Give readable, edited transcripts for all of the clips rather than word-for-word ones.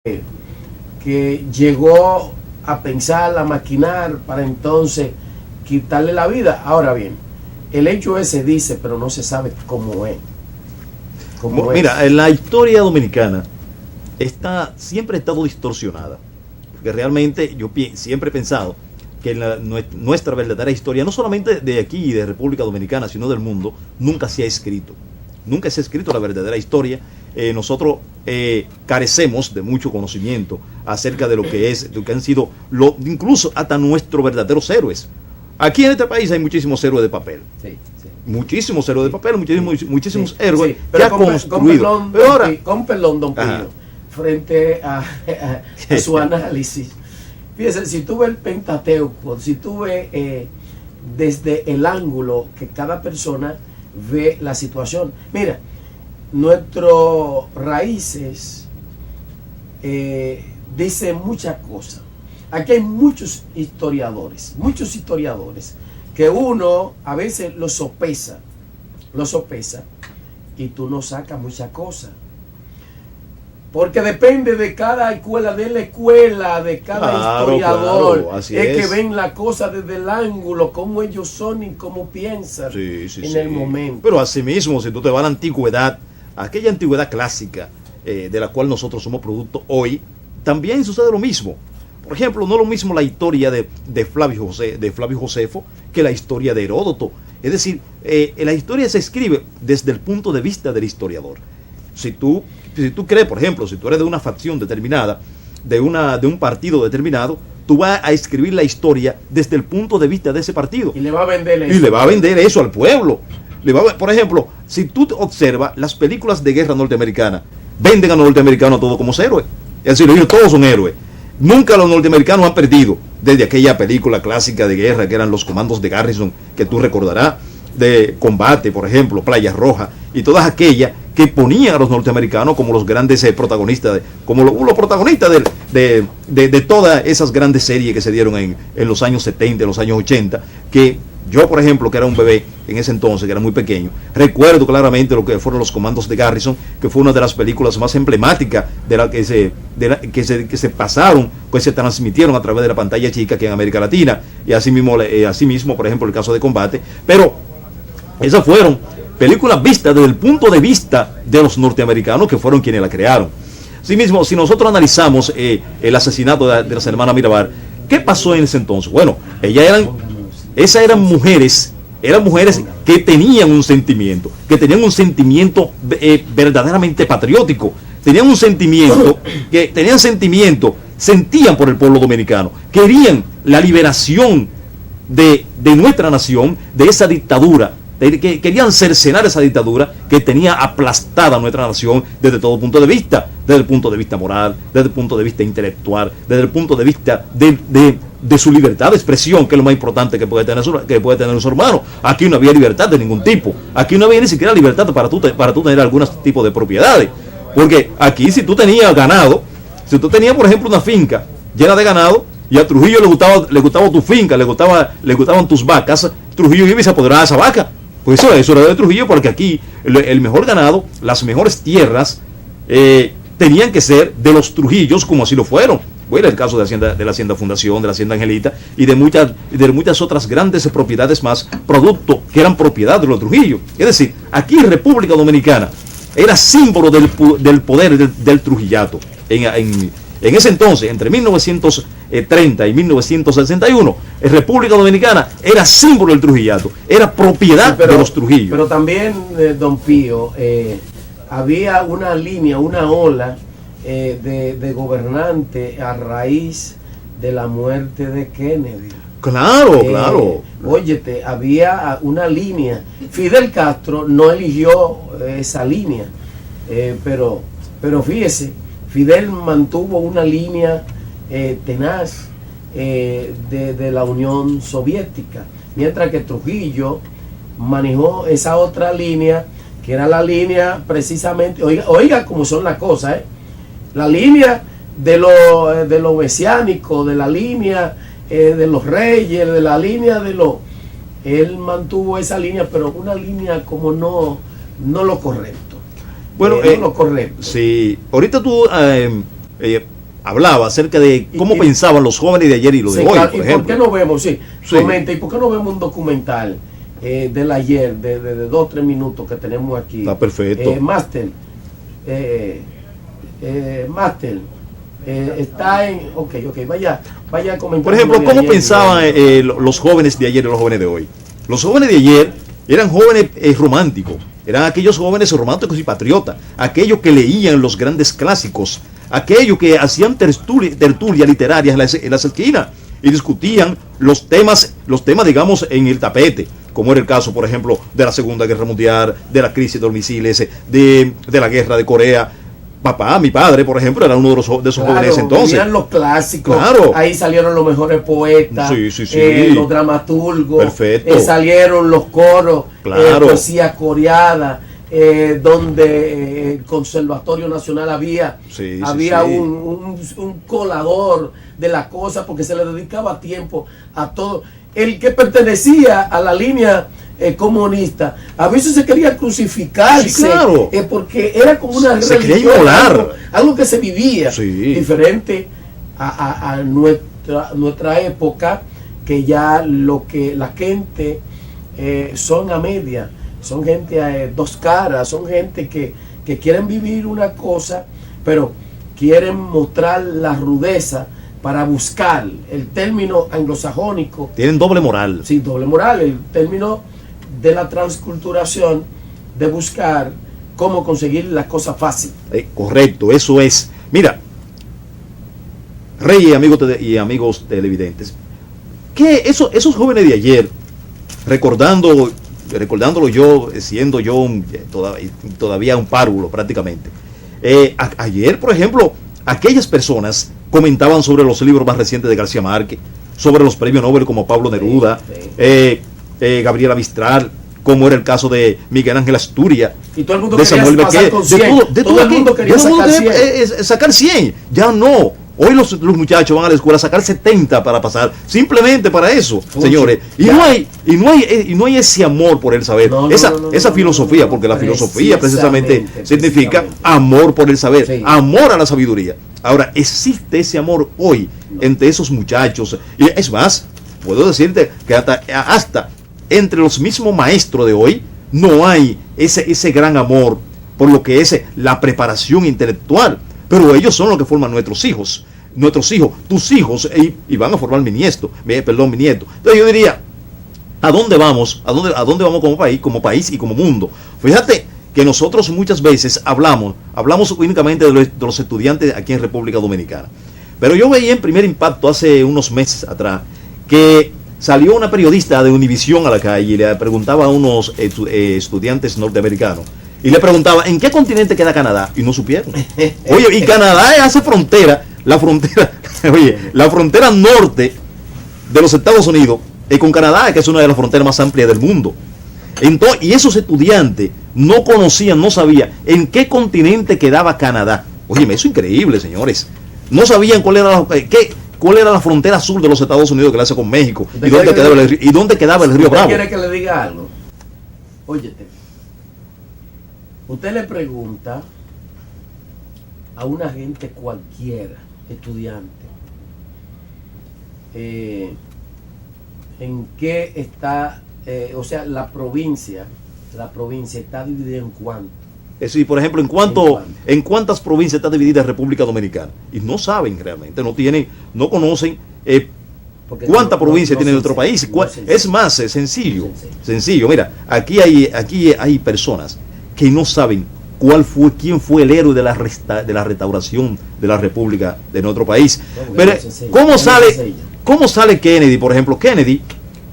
que llegó a pensar, a maquinar para entonces quitarle la vida. Ahora bien, el hecho ese dice, pero no se sabe cómo es. Mira, en la historia dominicana siempre ha estado distorsionada, porque realmente yo siempre he pensado que nuestra verdadera historia, no solamente de aquí, de República Dominicana, sino del mundo, nunca se ha escrito. Nunca se ha escrito la verdadera historia. Nosotros carecemos de mucho conocimiento acerca de lo que han sido, incluso hasta nuestros verdaderos héroes. Aquí en este país hay muchísimos héroes de papel. Sí. Muchísimos héroes de papel, muchísimos héroes que ha construido. Con perdón, don Pío, frente a su análisis. Fíjese, si tú ves el Pentateuco, si tú ves desde el ángulo que cada persona ve la situación. Mira, nuestros raíces dicen muchas cosas. Aquí hay muchos historiadores que uno a veces lo sopesa y tú no sacas muchas cosas. Porque depende de cada escuela, de cada historiador. Claro, es que ven la cosa desde el ángulo, cómo ellos son y cómo piensan en el momento. Pero asimismo, si tú te vas a la antigüedad, aquella antigüedad clásica de la cual nosotros somos producto hoy, también sucede lo mismo. Por ejemplo, no es lo mismo la historia de Flavio Josefo que la historia de Heródoto. Es decir, la historia se escribe desde el punto de vista del historiador. Si tú crees, por ejemplo, si tú eres de una facción determinada, de un partido determinado, tú vas a escribir la historia desde el punto de vista de ese partido. Y le va a vender eso al pueblo. Por ejemplo, si tú observas las películas de guerra norteamericana, venden a los norteamericanos todos como héroes. Es decir, ellos todos son héroes. Nunca los norteamericanos han perdido. Desde aquella película clásica de guerra que eran Los Comandos de Garrison, que tú recordarás, de Combate, por ejemplo, Playa Roja, y todas aquellas que ponían a los norteamericanos como los grandes protagonistas, como los protagonistas de todas esas grandes series que se dieron en los años 70, en los años 80, que yo, por ejemplo, que era un bebé en ese entonces, que era muy pequeño, recuerdo claramente lo que fueron Los Comandos de Garrison, que fue una de las películas más emblemáticas que se pasaron, que se transmitieron a través de la pantalla chica aquí en América Latina, y así mismo, por ejemplo, el caso de Combate. Pero esas fueron películas vistas desde el punto de vista de los norteamericanos, que fueron quienes la crearon. Asimismo, si nosotros analizamos el asesinato de las hermanas Mirabal, ¿qué pasó en ese entonces? Bueno, esas eran mujeres que tenían un sentimiento, verdaderamente patriótico, sentían por el pueblo dominicano, querían la liberación de nuestra nación, de esa dictadura, que querían cercenar esa dictadura que tenía aplastada a nuestra nación desde todo punto de vista, desde el punto de vista moral, desde el punto de vista intelectual, desde el punto de vista de su libertad de expresión, que es lo más importante que puede tener su hermano. Aquí no había libertad de ningún tipo, aquí no había ni siquiera libertad para tú tener algún tipo de propiedades, porque aquí si tú tenías ganado, si tú tenías por ejemplo una finca llena de ganado, y a Trujillo le gustaba tu finca, le gustaban tus vacas, Trujillo iba y se apoderaba de esa vaca. Pues eso era de Trujillo, porque aquí el mejor ganado, las mejores tierras tenían que ser de los Trujillos, como así lo fueron. Bueno, el caso de la Hacienda Fundación, de la Hacienda Angelita y de muchas otras grandes propiedades más, producto que eran propiedad de los Trujillos. Es decir, aquí en República Dominicana era símbolo del poder del trujillato. En ese entonces, entre 1930 y 1961, en República Dominicana era símbolo del trujillato, era propiedad de los Trujillos. Pero también, don Pío, había una línea, una ola de gobernante a raíz de la muerte de Kennedy. Claro. Óyete, había una línea. Fidel Castro no eligió esa línea, pero fíjese, Fidel mantuvo una línea tenaz de la Unión Soviética, mientras que Trujillo manejó esa otra línea, que era la línea precisamente, oiga cómo son las cosas, la línea de lo mesiánico, de la línea de los reyes, de la línea él mantuvo esa línea, pero una línea como no lo correcto. Bueno, lo correcto. Sí, ahorita tú hablaba acerca de cómo pensaban los jóvenes de ayer y los de hoy, por ejemplo. ¿Por qué no vemos, comenta, ¿y por qué no vemos un documental del ayer, de 2 o 3 minutos que tenemos aquí? Está perfecto. Master, está en... Ok, vaya a comentar. Por ejemplo, ¿cómo pensaban los jóvenes de ayer y los jóvenes de hoy? Los jóvenes de ayer eran jóvenes románticos, eran aquellos jóvenes románticos y patriotas, aquellos que leían los grandes clásicos, aquellos que hacían tertulias literarias en las esquinas y discutían los temas, digamos, en el tapete, como era el caso, por ejemplo, de la Segunda Guerra Mundial, de la crisis de los misiles, de la guerra de Corea. Mi padre, por ejemplo, era uno de esos jóvenes entonces. Eran los clásicos, claro. Ahí salieron los mejores poetas, los dramaturgos, salieron los coros, claro. Poesía coreada, donde el Conservatorio Nacional había un colador de la cosa, porque se le dedicaba tiempo a todo. El que pertenecía a la línea comunista, a veces se quería crucificarse, claro. Porque era como una religión, algo que se vivía diferente a nuestra época, que ya la gente son a media, son gente a 2 caras, son gente que quieren vivir una cosa, pero quieren mostrar la rudeza para buscar el término anglosajónico. Tienen doble moral. Sí, doble moral, el término de la transculturación, de buscar cómo conseguir las cosas fácil. Correcto, eso es. Mira, Rey y amigos televidentes, que esos jóvenes de ayer, recordándolo yo, siendo yo todavía un párvulo prácticamente, ayer, por ejemplo, aquellas personas comentaban sobre los libros más recientes de García Márquez, sobre los premios Nobel como Pablo Neruda, Gabriela Mistral, como era el caso de Miguel Ángel Asturias, y todo el mundo de Samuel Beckett, todo el mundo quería sacar 100. Ya no. Hoy los muchachos van a la escuela a sacar 70 para pasar, simplemente para eso, señores. Y no hay ese amor por el saber, esa filosofía, porque la filosofía precisamente significa amor por el saber, amor a la sabiduría. Ahora, existe ese amor hoy entre esos muchachos, y es más, puedo decirte que hasta entre los mismos maestros de hoy no hay ese gran amor por lo que es la preparación intelectual, pero ellos son los que forman nuestros hijos, tus hijos, y van a formar mi nieto. Entonces yo diría, ¿a dónde vamos? ¿A dónde vamos como país y como mundo? Fíjate que nosotros muchas veces hablamos únicamente de los estudiantes aquí en República Dominicana. Pero yo veía en Primer Impacto hace unos meses atrás que salió una periodista de Univisión a la calle y le preguntaba a unos estudiantes norteamericanos, y le preguntaba, ¿en qué continente queda Canadá? Y no supieron. Oye, y Canadá hace frontera, la frontera norte de los Estados Unidos con Canadá, que es una de las fronteras más amplias del mundo. Entonces, y esos estudiantes no conocían, no sabían en qué continente quedaba Canadá. Oye, eso es increíble, señores. No sabían cuál era la frontera sur de los Estados Unidos que la hace con México, y dónde quedaba el río Bravo. ¿Quiere que le diga algo? Óyete, usted le pregunta a una gente cualquiera, estudiante, en qué está, la provincia está dividida en cuánto. Es decir, por ejemplo, ¿en cuántas provincias está dividida República Dominicana? Y no saben realmente, no conocen cuántas provincias tiene nuestro país. Es más sencillo. Mira, aquí hay personas que no saben quién fue el héroe de la restauración de la República de nuestro país. Pero ¿cómo sale Kennedy, por ejemplo? Kennedy,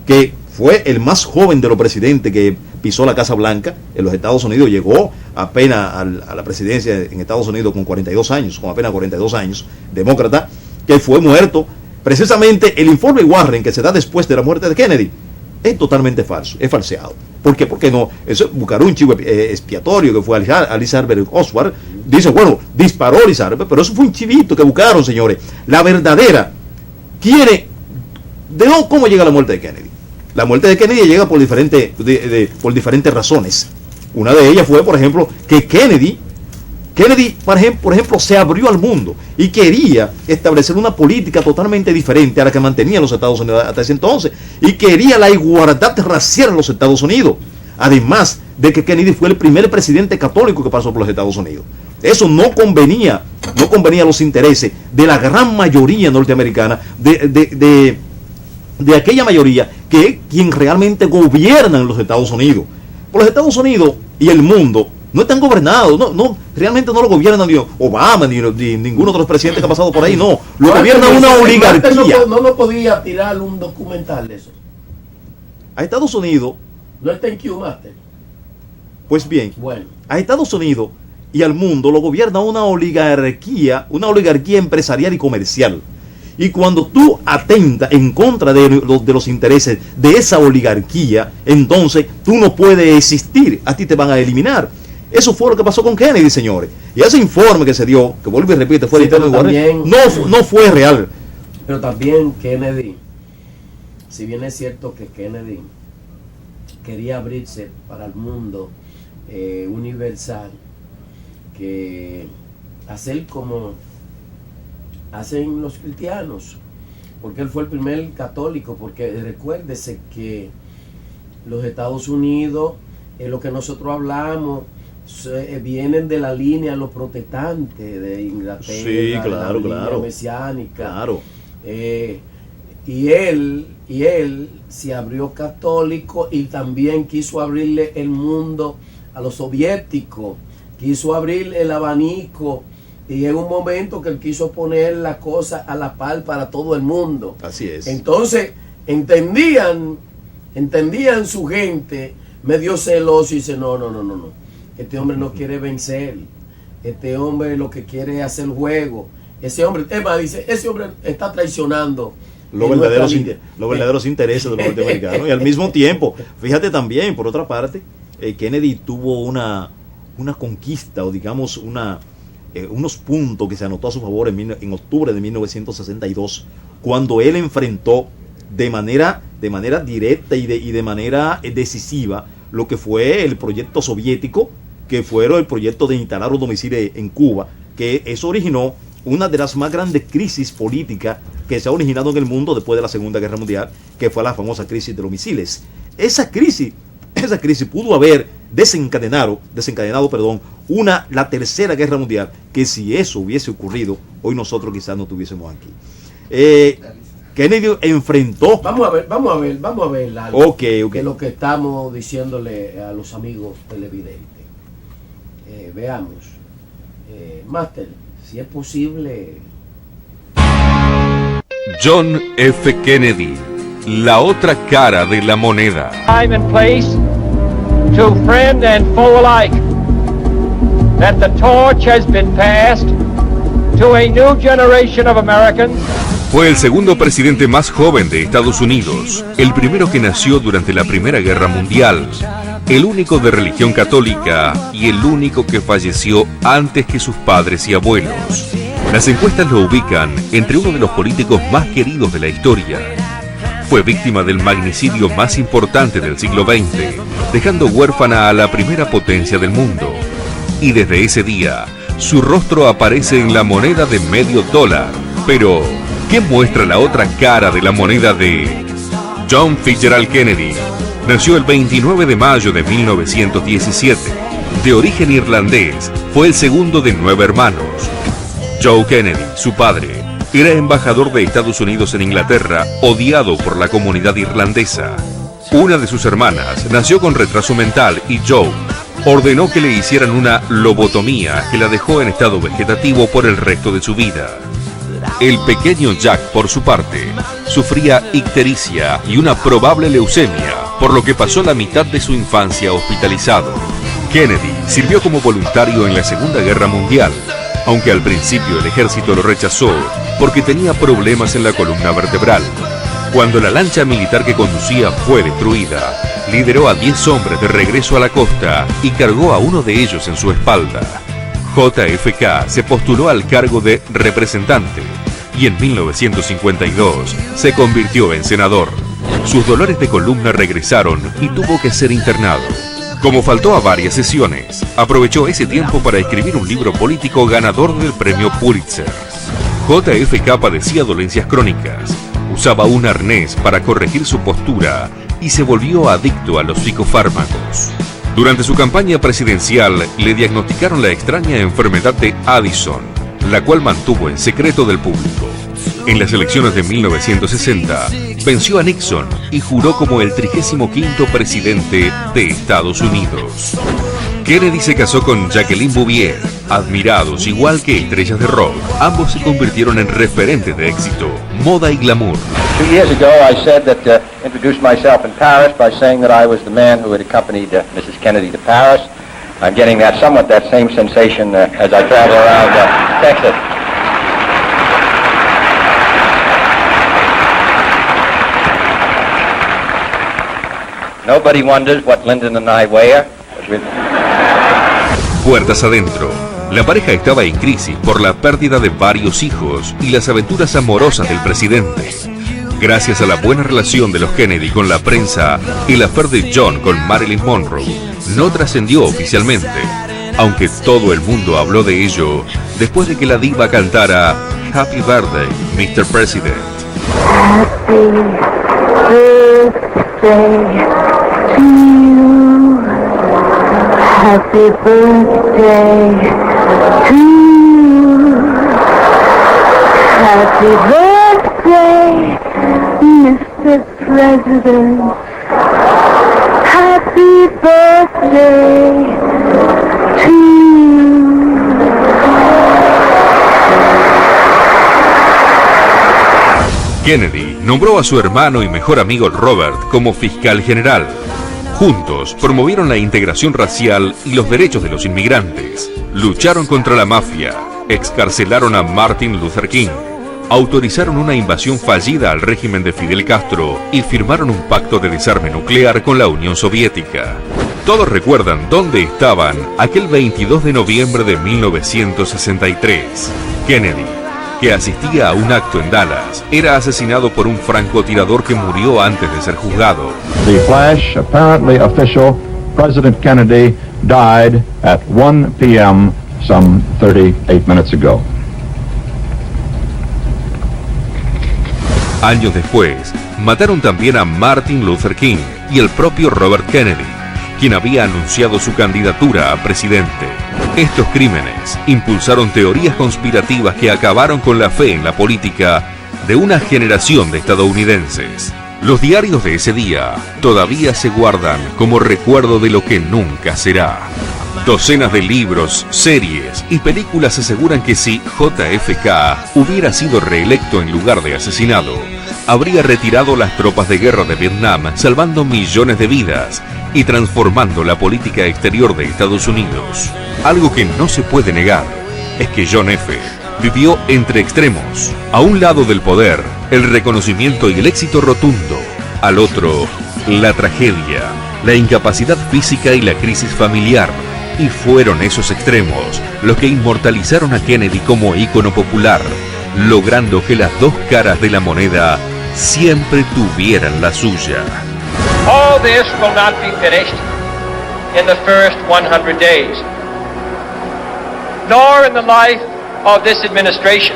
que fue el más joven de los presidentes que pisó la Casa Blanca en los Estados Unidos, llegó apenas a la presidencia en Estados Unidos con apenas 42 años, demócrata, que fue muerto. Precisamente el informe Warren que se da después de la muerte de Kennedy es totalmente falso, es falseado. ¿Por qué? Porque no, eso buscaron un chivo expiatorio que fue Elizabeth Oswald. Dice, bueno, disparó Elizabeth, pero eso fue un chivito que buscaron, señores. La verdadera ¿cómo llega la muerte de Kennedy? La muerte de Kennedy llega por diferentes razones. Una de ellas fue, por ejemplo, que Kennedy Kennedy, por ejemplo, se abrió al mundo y quería establecer una política totalmente diferente a la que mantenían los Estados Unidos hasta ese entonces, y quería la igualdad racial en los Estados Unidos, además de que Kennedy fue el primer presidente católico que pasó por los Estados Unidos. Eso no convenía a los intereses de la gran mayoría norteamericana, de aquella mayoría que es quien realmente gobierna en los Estados Unidos. Por los Estados Unidos y el mundo no están gobernados, realmente no lo gobiernan ni Obama ni ninguno de los presidentes que ha pasado por ahí, no. Lo gobierna una oligarquía. No podía tirar un documental de eso. A Estados Unidos. No está en Q, Master. Pues bien, bueno, a Estados Unidos y al mundo lo gobierna una oligarquía empresarial y comercial. Y cuando tú atentas en contra de los intereses de esa oligarquía, entonces tú no puedes existir, a ti te van a eliminar. Eso fue lo que pasó con Kennedy, señores. Y ese informe que se dio, que vuelvo y repito, fue no fue real. Pero también Kennedy, si bien es cierto que Kennedy quería abrirse para el mundo universal, que hacer como hacen los cristianos, porque él fue el primer católico, porque recuérdese que los Estados Unidos, lo que nosotros hablamos, vienen de la línea de los protestantes de Inglaterra, sí, claro, de la línea mesiánica. Claro. Y él se abrió católico y también quiso abrirle el mundo a los soviéticos, quiso abrir el abanico, y en un momento que él quiso poner la cosa a la par para todo el mundo. Así es. Entonces entendían su gente medio celoso y dice, no, este hombre no quiere vencer, este hombre lo que quiere es hacer juego, ese hombre está traicionando los verdaderos intereses de los norteamericanos. Y al mismo tiempo, fíjate también, por otra parte, Kennedy tuvo una conquista, o digamos unos puntos que se anotó a su favor en octubre de 1962, cuando él enfrentó de manera directa y de manera decisiva lo que fue el proyecto soviético, que fue el proyecto de instalar un domicilio en Cuba, que eso originó una de las más grandes crisis políticas que se ha originado en el mundo después de la Segunda Guerra Mundial, que fue la famosa crisis de los misiles. Esa crisis pudo haber desencadenado la Tercera Guerra Mundial, que si eso hubiese ocurrido, hoy nosotros quizás no estuviésemos aquí. Kennedy enfrentó... Vamos a ver algo, okay. Que lo que estamos diciéndole a los amigos televidentes. Veamos. Master, si es posible... John F. Kennedy, la otra cara de la moneda. Time and place to friend and foe alike, that the torch has been passed to a new generation of Americans. Fue el segundo presidente más joven de Estados Unidos, el primero que nació durante la Primera Guerra Mundial, el único de religión católica y el único que falleció antes que sus padres y abuelos. Las encuestas lo ubican entre uno de los políticos más queridos de la historia. Fue víctima del magnicidio más importante del siglo XX, dejando huérfana a la primera potencia del mundo. Y desde ese día, su rostro aparece en la moneda de $0.50. Pero, ¿qué muestra la otra cara de la moneda de John Fitzgerald Kennedy? Nació el 29 de mayo de 1917. De origen irlandés, fue el segundo de 9 hermanos. Joe Kennedy, su padre, era embajador de Estados Unidos en Inglaterra, odiado por la comunidad irlandesa. Una de sus hermanas nació con retraso mental y Joe ordenó que le hicieran una lobotomía que la dejó en estado vegetativo por el resto de su vida. El pequeño Jack, por su parte, sufría ictericia y una probable leucemia, por lo que pasó la mitad de su infancia hospitalizado. Kennedy sirvió como voluntario en la Segunda Guerra Mundial, aunque al principio el ejército lo rechazó porque tenía problemas en la columna vertebral. Cuando la lancha militar que conducía fue destruida, lideró a 10 hombres de regreso a la costa y cargó a uno de ellos en su espalda. JFK se postuló al cargo de representante y en 1952 se convirtió en senador. Sus dolores de columna regresaron y tuvo que ser internado. Como faltó a varias sesiones, aprovechó ese tiempo para escribir un libro político ganador del premio Pulitzer. JFK padecía dolencias crónicas, usaba un arnés para corregir su postura y se volvió adicto a los psicofármacos. Durante su campaña presidencial le diagnosticaron la extraña enfermedad de Addison, la cual mantuvo en secreto del público. En las elecciones de 1960, venció a Nixon y juró como el 35º presidente de Estados Unidos. Kennedy se casó con Jacqueline Bouvier, admirados igual que estrellas de rock. Ambos se convirtieron en referentes de éxito, moda y glamour. 2 years ago, I said that introduced myself in Paris by saying that I was the man who had accompanied Mrs. Kennedy to Paris. I'm getting that same sensation as I travel around Texas. Nobody wonders what Lyndon and I wear. Puertas adentro, la pareja estaba en crisis por la pérdida de varios hijos y las aventuras amorosas del presidente. Gracias a la buena relación de los Kennedy con la prensa, el affair de John con Marilyn Monroe no trascendió oficialmente, aunque todo el mundo habló de ello después de que la diva cantara Happy Birthday, Mr. President. Happy birthday to you. Happy birthday, Mr. President. Happy birthday to you. Kennedy nombró a su hermano y mejor amigo Robert como fiscal general. Juntos promovieron la integración racial y los derechos de los inmigrantes, lucharon contra la mafia, excarcelaron a Martin Luther King, autorizaron una invasión fallida al régimen de Fidel Castro y firmaron un pacto de desarme nuclear con la Unión Soviética. Todos recuerdan dónde estaban aquel 22 de noviembre de 1963. Kennedy, que asistía a un acto en Dallas, era asesinado por un francotirador que murió antes de ser juzgado. The flash, apparently official, President Kennedy died at 1 p.m. some 38 minutes ago. Años después, mataron también a Martin Luther King y el propio Robert Kennedy, quien había anunciado su candidatura a presidente. Estos crímenes impulsaron teorías conspirativas que acabaron con la fe en la política de una generación de estadounidenses. Los diarios de ese día todavía se guardan como recuerdo de lo que nunca será. Docenas de libros, series y películas aseguran que si JFK hubiera sido reelecto en lugar de asesinado, habría retirado las tropas de guerra de Vietnam, salvando millones de vidas y transformando la política exterior de Estados Unidos. Algo que no se puede negar es que John F. vivió entre extremos. A un lado del poder, el reconocimiento y el éxito rotundo. Al otro, la tragedia, la incapacidad física y la crisis familiar. Y fueron esos extremos los que inmortalizaron a Kennedy como ícono popular, logrando que las dos caras de la moneda siempre tuvieran la suya. All this will not be finished in the first 100 days, nor in the life of this administration,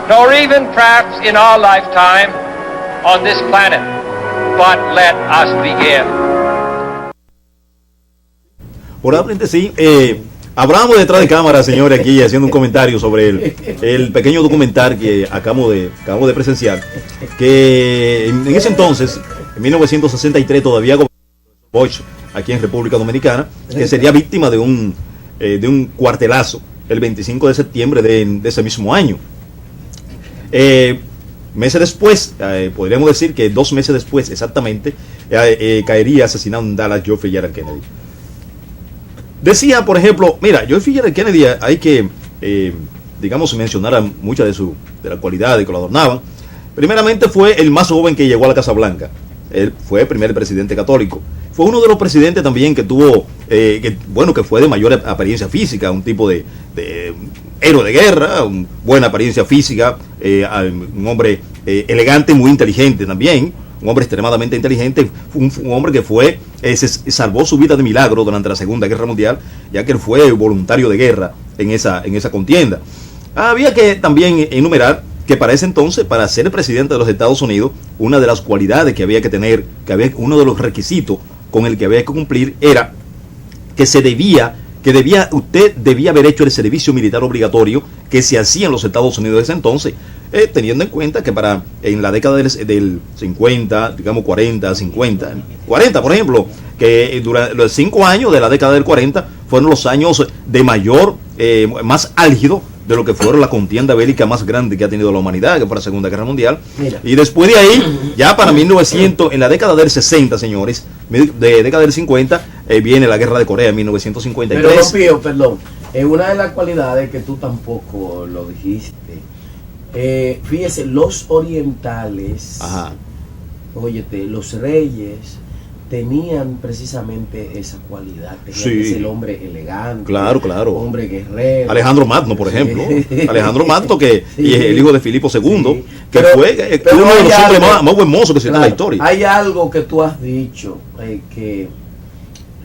nor even perhaps in our lifetime on this planet. But let us begin. Probablemente sí. Hablamos detrás de cámara, señores, aquí haciendo un comentario sobre el pequeño documental que acabo de presenciar, que en ese entonces, en 1963, todavía gobernaba Bosch aquí en República Dominicana, que sería víctima de un cuartelazo el 25 de septiembre de ese mismo año. Meses después, podríamos decir que 2 meses después exactamente, caería asesinado en Dallas John F. Kennedy. Decía, por ejemplo, mira, John F. Kennedy hay que, digamos, mencionar a muchas de las cualidades que lo adornaban. Primeramente fue el más joven que llegó a la Casa Blanca. Él fue el primer presidente católico. Fue uno de los presidentes también que tuvo, que fue de mayor apariencia física, un tipo de héroe de guerra, buena apariencia física, un hombre elegante, muy inteligente también. Un hombre extremadamente inteligente, un hombre que fue salvó su vida de milagro durante la Segunda Guerra Mundial, ya que él fue voluntario de guerra en esa contienda. Había que también enumerar que para ese entonces, para ser presidente de los Estados Unidos, una de las cualidades que había que tener, uno de los requisitos con el que había que cumplir era que usted debía haber hecho el servicio militar obligatorio que se hacía en los Estados Unidos de ese entonces, teniendo en cuenta que en la década del 50, digamos 40, por ejemplo, que durante los 5 años de la década del 40 fueron los años de más álgido de lo que fueron la contienda bélica más grande que ha tenido la humanidad, que fue la Segunda Guerra Mundial. Mira. Y después de ahí, ya para 1900, en la década del 60, señores, de década del 50, viene la Guerra de Corea en 1953. Pero no, Pío, perdón, una de las cualidades que tú tampoco lo dijiste, fíjese, los orientales, óyete, los reyes tenían precisamente esa cualidad, tenían que ser el hombre elegante, claro, hombre guerrero. Alejandro Magno, por ejemplo, Alejandro Magno, que y es el hijo de Filipo II, que fue uno de los hombres más hermosos que se da en la historia. Hay algo que tú has dicho que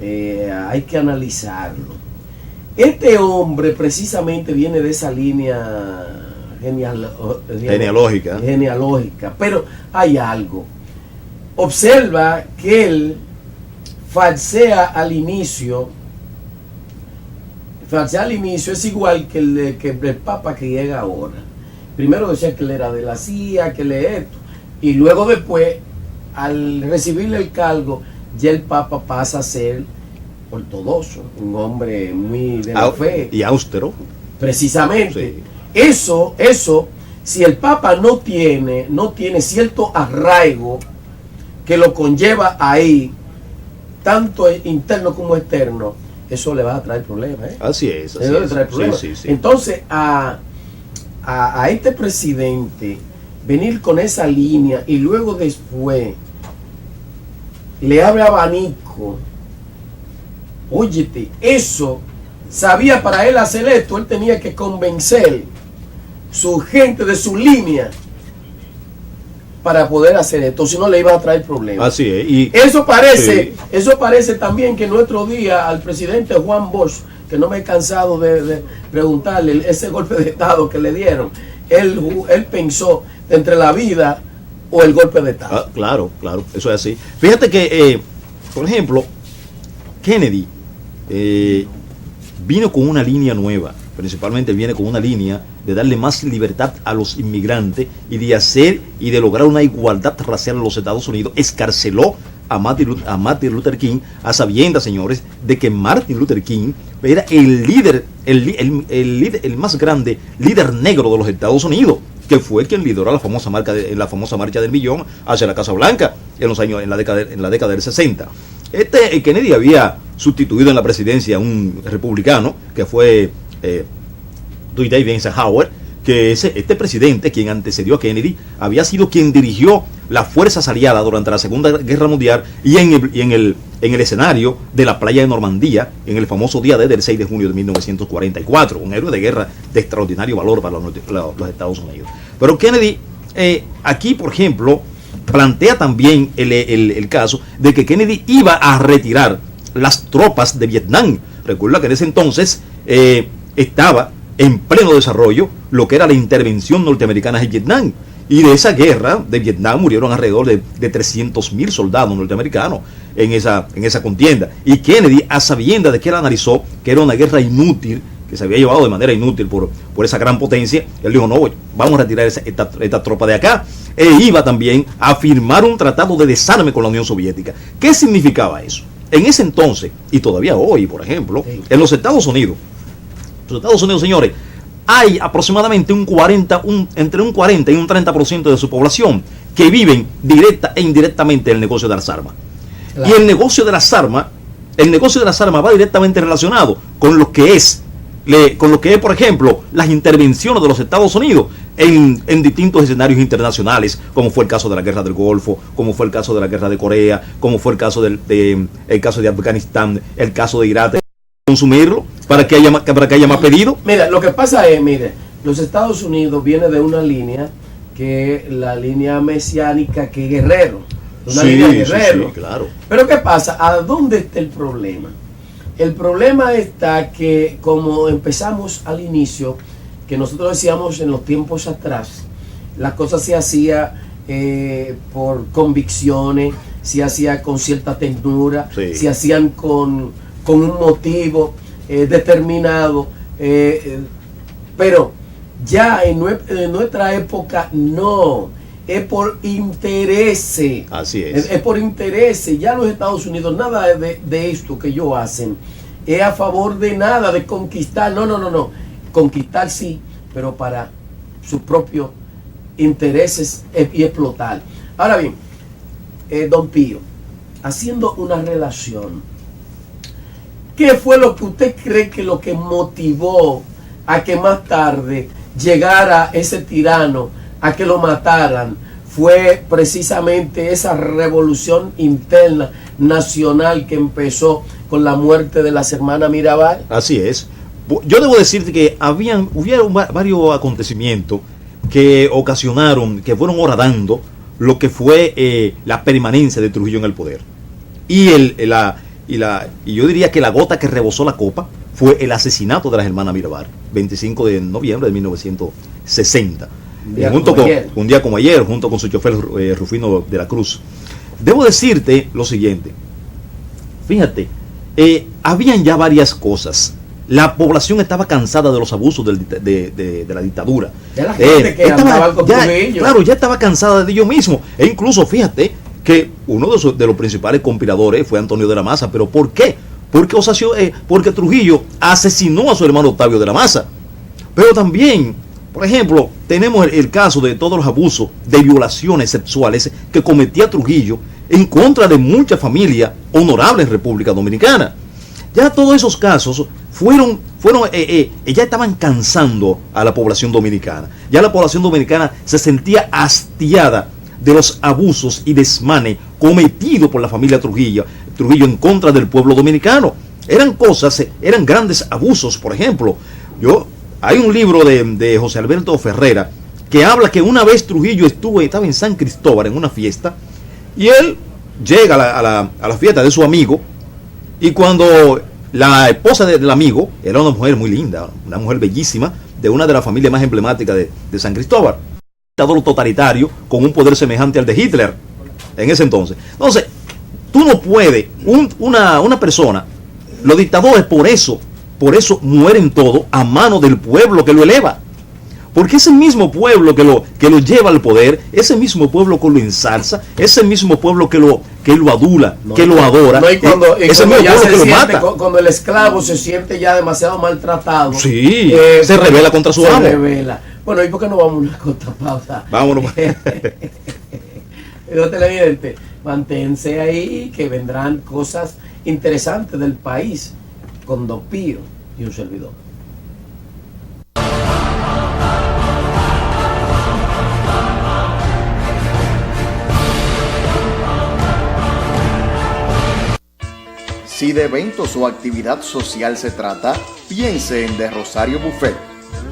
hay que analizarlo. Este hombre precisamente viene de esa línea genealógica, pero hay algo. Observa que él falsea al inicio, es igual que el Papa que llega ahora. Primero decía que él era de la CIA, que él es esto, y luego después, al recibirle el cargo, ya el Papa pasa a ser ortodoxo, un hombre muy de la fe. Y austero. Precisamente. Sí. Eso, si el Papa no tiene cierto arraigo que lo conlleva ahí, tanto interno como externo, eso le va a traer problemas. Así es. Le va a traer problemas. Sí. Entonces, a este presidente venir con esa línea y luego después le abre abanico, óyete, eso, sabía para él hacer esto, él tenía que convencer su gente de su línea para poder hacer esto, si no le iba a traer problemas. Así es. Y eso parece también que en nuestro día al presidente Juan Bosch, que no me he cansado de preguntarle ese golpe de estado que le dieron, él pensó entre la vida o el golpe de estado. Claro, eso es así. Fíjate que, por ejemplo, Kennedy vino con una línea nueva. Principalmente viene con una línea de darle más libertad a los inmigrantes y de lograr una igualdad racial en los Estados Unidos. Escarceló a Martin Luther King, a sabiendas, señores, de que Martin Luther King era el líder, el más grande líder negro de los Estados Unidos, que fue quien lideró la famosa marcha del millón hacia la Casa Blanca en la década del 60. Kennedy había sustituido en la presidencia a un republicano que fue Dwight Eisenhower, que este presidente, quien antecedió a Kennedy, había sido quien dirigió las fuerzas aliadas durante la Segunda Guerra Mundial y en el escenario de la playa de Normandía, en el famoso día del 6 de junio de 1944, un héroe de guerra de extraordinario valor para los Estados Unidos. Pero Kennedy, aquí, por ejemplo, plantea también el caso de que Kennedy iba a retirar las tropas de Vietnam. Recuerda que en ese entonces estaba en pleno desarrollo lo que era la intervención norteamericana en Vietnam, y de esa guerra de Vietnam murieron alrededor de 300.000 soldados norteamericanos en esa contienda, y Kennedy, a sabiendas de que él analizó que era una guerra inútil, que se había llevado de manera inútil por esa gran potencia, él dijo: no, vamos a retirar esta tropa de acá, e iba también a firmar un tratado de desarme con la Unión Soviética. ¿Qué significaba eso? En ese entonces, y todavía hoy, por ejemplo, en los Estados Unidos, señores, hay aproximadamente entre un 40 y un 30% de su población que viven directa e indirectamente del negocio de las armas. Claro. Y el negocio de las armas va directamente relacionado con lo que es, por ejemplo, las intervenciones de los Estados Unidos en distintos escenarios internacionales, como fue el caso de la guerra del Golfo, como fue el caso de la guerra de Corea, como fue el caso el caso de Afganistán, el caso de Irak. Consumirlo para que haya más pedido. Mira, lo que pasa es, los Estados Unidos viene de una línea que la línea mesiánica que Guerrero. una línea de Guerrero. Sí, claro. Pero ¿qué pasa? ¿A dónde está el problema? El problema está que, como empezamos al inicio, que nosotros decíamos en los tiempos atrás, las cosas se hacían por convicciones, se hacían con cierta ternura, Sí. se hacían con un motivo determinado, pero ya en nuestra época no, es por interés. Así es. Es por interés. Ya los Estados Unidos, nada de esto que ellos hacen es a favor de nada, de conquistar. No. Conquistar sí, pero para sus propios intereses y explotar. Ahora bien, don Pío, haciendo una relación, ¿qué fue lo que usted cree que lo que motivó a que más tarde llegara ese tirano, a que lo mataran? Fue precisamente esa revolución interna nacional que empezó con la muerte de las hermanas Mirabal. Así es. Yo debo decirte que hubieron varios acontecimientes que ocasionaron, que fueron horadando lo que fue la permanencia de Trujillo en el poder. Y yo diría que la gota que rebosó la copa fue el asesinato de las hermanas Mirabal, 25 de noviembre de 1960. Un día como ayer, junto con su chofer Rufino de la Cruz. Debo decirte lo siguiente. Fíjate, habían ya varias cosas. La población estaba cansada de los abusos de la dictadura. Ya la gente que andaba con Trujillo. Claro, ya estaba cansada de ellos mismos. E incluso, fíjate, que uno de los principales conspiradores fue Antonio de la Maza. ¿Pero por qué? Porque Trujillo asesinó a su hermano Octavio de la Maza. Pero también, por ejemplo, tenemos el caso de todos los abusos de violaciones sexuales que cometía Trujillo en contra de muchas familias honorables en República Dominicana. Ya todos esos casos ya estaban cansando a la población dominicana. Ya la población dominicana se sentía hastiada de los abusos y desmanes cometidos por la familia Trujillo en contra del pueblo dominicano. Eran grandes abusos. Por ejemplo, hay un libro de José Alberto Ferrera que habla que una vez Trujillo estaba en San Cristóbal en una fiesta, y él llega a la fiesta de su amigo, y cuando la esposa del amigo era una mujer muy linda, una mujer bellísima, de una de las familias más emblemáticas de San Cristóbal, un dictador totalitario con un poder semejante al de Hitler en ese entonces. Entonces, tú no puedes, una persona, los dictadores por eso mueren todos a mano del pueblo que lo eleva. Porque ese mismo pueblo que lo lleva al poder, ese mismo pueblo que lo ensalza, ese mismo pueblo que lo adula, que lo adora, ese mismo pueblo que lo mata. Cuando el esclavo se siente ya demasiado maltratado, sí, se revela contra su amo. Bueno, ¿y por qué no vamos a una corta pausa? Vámonos. Televidente, manténse ahí, que vendrán cosas interesantes del país con Don Pío y un servidor. Si de eventos o actividad social se trata, piense en De Rosario Buffet.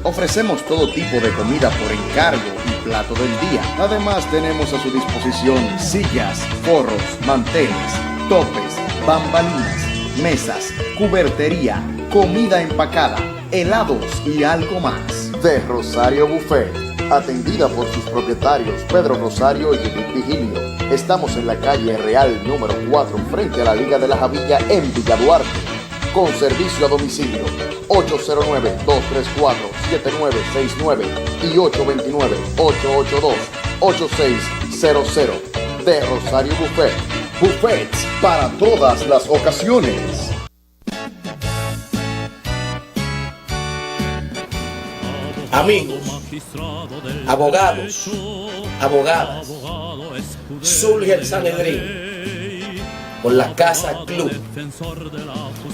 Ofrecemos todo tipo de comida por encargo y plato del día. Además, tenemos a su disposición sillas, forros, manteles, topes, bambalinas, mesas, cubertería, comida empacada, helados y algo más. De Rosario Buffet, atendida por sus propietarios Pedro Rosario y Judith Vigilio. Estamos en la calle Real número 4, frente a la Liga de la Javilla en Villa Duarte, con servicio a domicilio 809-234-7969 y 829-882-8600. De Rosario Buffet, buffets para todas las ocasiones. Amigos, abogados, abogadas, surge el Sanedrín por la Casa Club,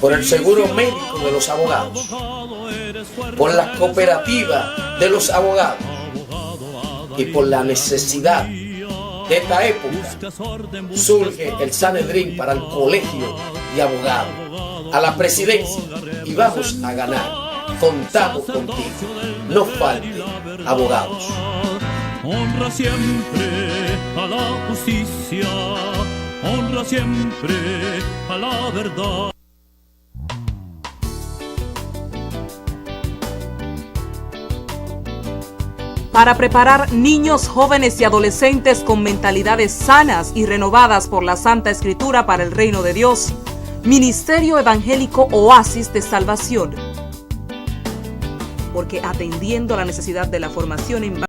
por el seguro médico de los abogados, por la cooperativa de los abogados y por la necesidad de esta época. Surge el Sanedrín para el colegio de abogados, a la presidencia, y vamos a ganar. Contamos contigo. No falte abogados. honra siempre a la justicia, honra siempre a la verdad. Para preparar niños, jóvenes y adolescentes con mentalidades sanas y renovadas por la Santa Escritura para el reino de Dios, Ministerio Evangélico Oasis de Salvación. Porque atendiendo a la necesidad de la formación en